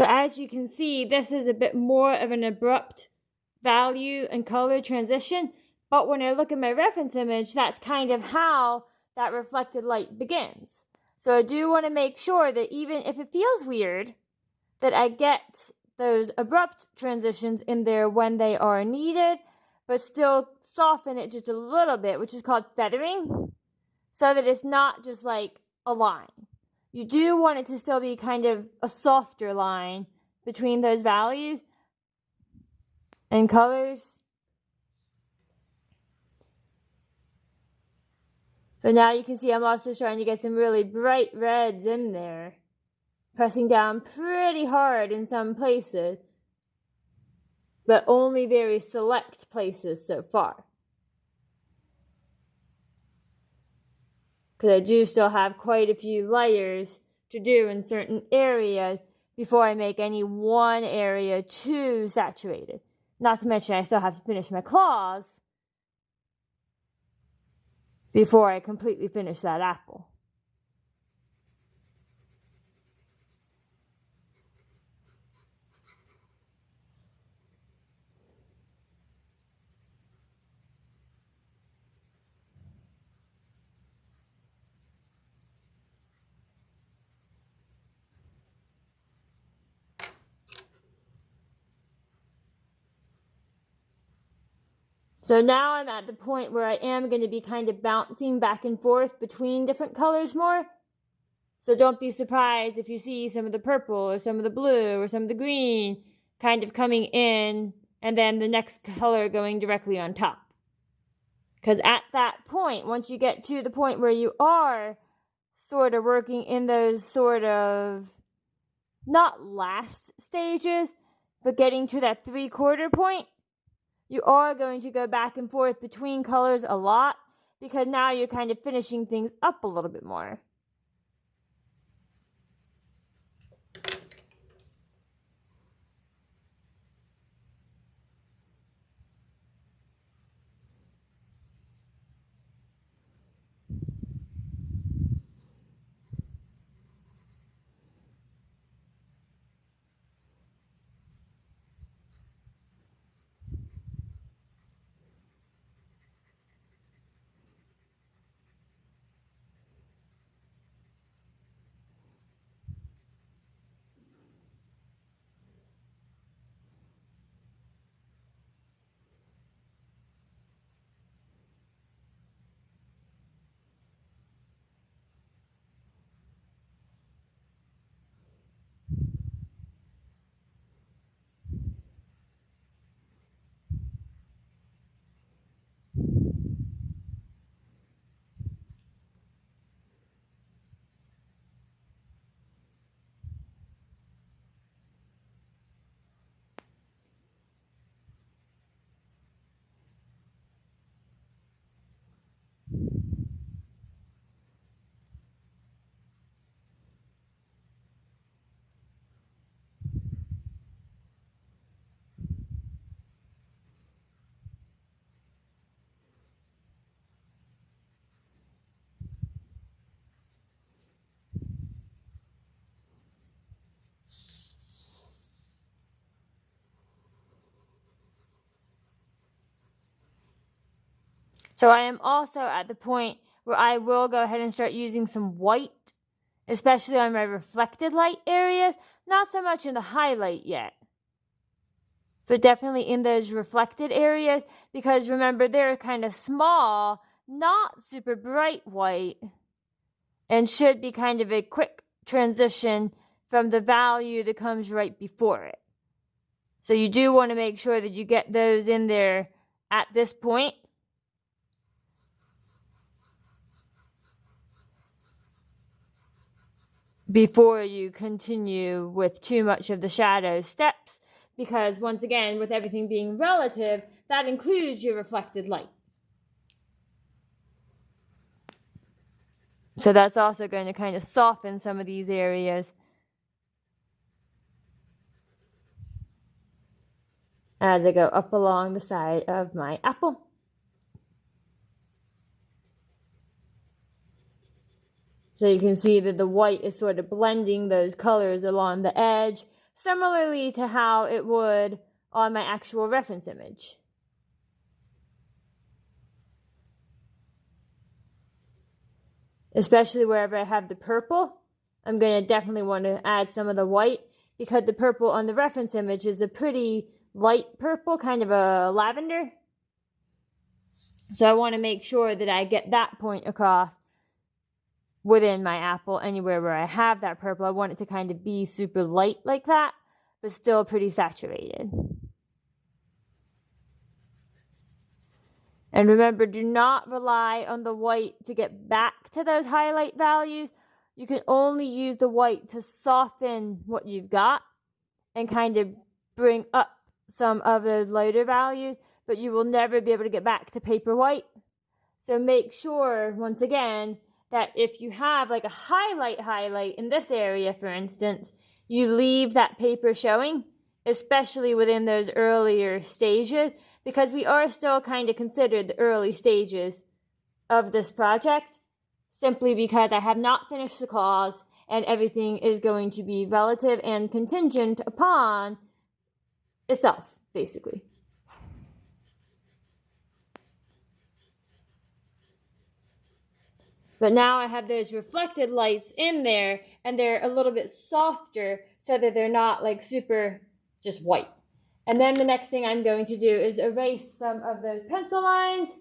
So as you can see, this is a bit more of an abrupt value and color transition. But when I look at my reference image, that's kind of how that reflected light begins. So I do want to make sure that even if it feels weird, that I get those abrupt transitions in there when they are needed, but still soften it just a little bit, which is called feathering, so that it's not just like a line. You do want it to still be kind of a softer line between those values and colors. But now you can see I'm also trying to get some really bright reds in there, pressing down pretty hard in some places, but only very select places so far. Because I do still have quite a few layers to do in certain areas before I make any one area too saturated. Not to mention I still have to finish my claws before I completely finish that apple. So now I'm at the point where I am going to be kind of bouncing back and forth between different colors more. So don't be surprised if you see some of the purple or some of the blue or some of the green kind of coming in and then the next color going directly on top. Because at that point, once you get to the point where you are sort of working in those sort of, not last stages, but getting to that 3/4 point, you are going to go back and forth between colors a lot because now you're kind of finishing things up a little bit more. So I am also at the point where I will go ahead and start using some white, especially on my reflected light areas. Not so much in the highlight yet, but definitely in those reflected areas, because remember, they're kind of small, not super bright white, and should be kind of a quick transition from the value that comes right before it. So you do want to make sure that you get those in there at this point. Before you continue with too much of the shadow steps, because once again, with everything being relative, that includes your reflected light. So that's also going to kind of soften some of these areas as I go up along the side of my apple. So you can see that the white is sort of blending those colors along the edge, similarly to how it would on my actual reference image. Especially wherever I have the purple, I'm going to definitely want to add some of the white, because the purple on the reference image is a pretty light purple, kind of a lavender. So I want to make sure that I get that point across within my apple. Anywhere where I have that purple, I want it to kind of be super light like that, but still pretty saturated. And remember, do not rely on the white to get back to those highlight values. You can only use the white to soften what you've got and kind of bring up some of those lighter values, but you will never be able to get back to paper white. So make sure, once again, that if you have like a highlight in this area, for instance, you leave that paper showing, especially within those earlier stages, because we are still kind of considered the early stages of this project, simply because I have not finished the clause and everything is going to be relative and contingent upon itself, basically. But now I have those reflected lights in there, and they're a little bit softer so that they're not like super just white. And then the next thing I'm going to do is erase some of those pencil lines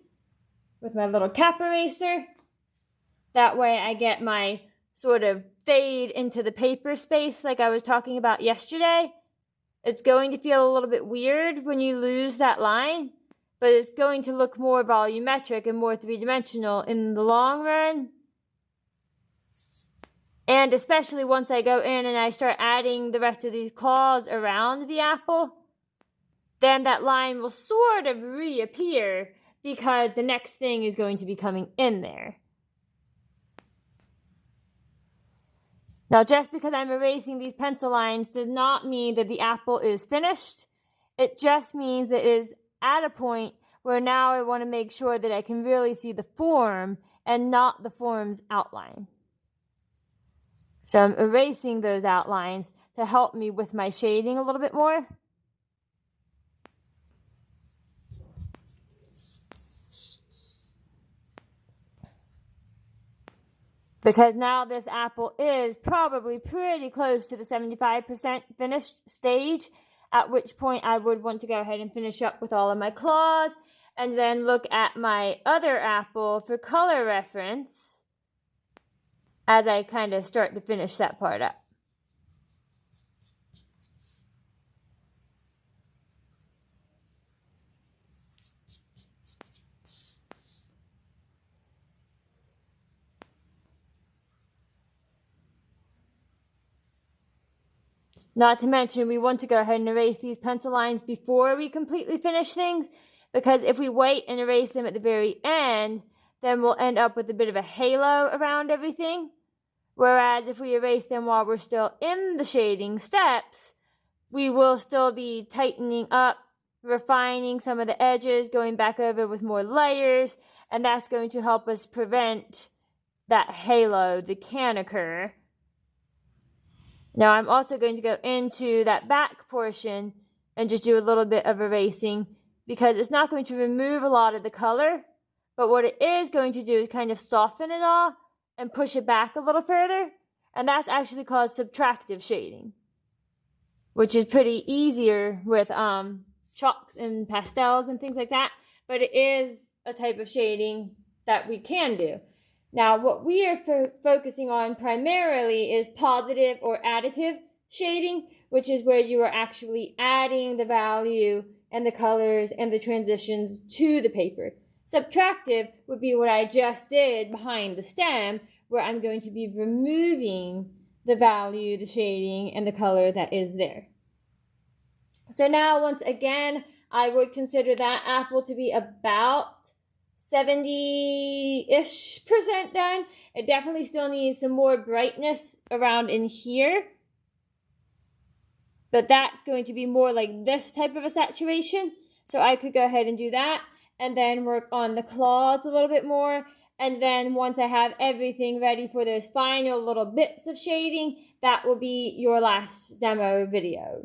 with my little cap eraser. That way I get my sort of fade into the paper space like I was talking about yesterday. It's going to feel a little bit weird when you lose that line, but it's going to look more volumetric and more three-dimensional in the long run. And especially once I go in and I start adding the rest of these claws around the apple, then that line will sort of reappear because the next thing is going to be coming in there. Now, just because I'm erasing these pencil lines does not mean that the apple is finished. It just means that it is at a point where now I want to make sure that I can really see the form and not the form's outline. So I'm erasing those outlines to help me with my shading a little bit more. Because now this apple is probably pretty close to the 75% finished stage, at which point I would want to go ahead and finish up with all of my claws and then look at my other apple for color reference as I kind of start to finish that part up. Not to mention, we want to go ahead and erase these pencil lines before we completely finish things, because if we wait and erase them at the very end, then we'll end up with a bit of a halo around everything. Whereas if we erase them while we're still in the shading steps, we will still be tightening up, refining some of the edges, going back over with more layers, and that's going to help us prevent that halo that can occur. Now I'm also going to go into that back portion and just do a little bit of erasing, because it's not going to remove a lot of the color, but what it is going to do is kind of soften it all and push it back a little further. And that's actually called subtractive shading, which is pretty easier with chalks and pastels and things like that. But it is a type of shading that we can do. Now, what we are focusing on primarily is positive or additive shading, which is where you are actually adding the value and the colors and the transitions to the paper. Subtractive would be what I just did behind the stem, where I'm going to be removing the value, the shading, and the color that is there. So now, once again, I would consider that apple to be about 70-ish% done. It definitely still needs some more brightness around in here, but that's going to be more like this type of a saturation. So I could go ahead and do that and then work on the claws a little bit more And then once I have everything ready for those final little bits of shading, that will be your last demo video.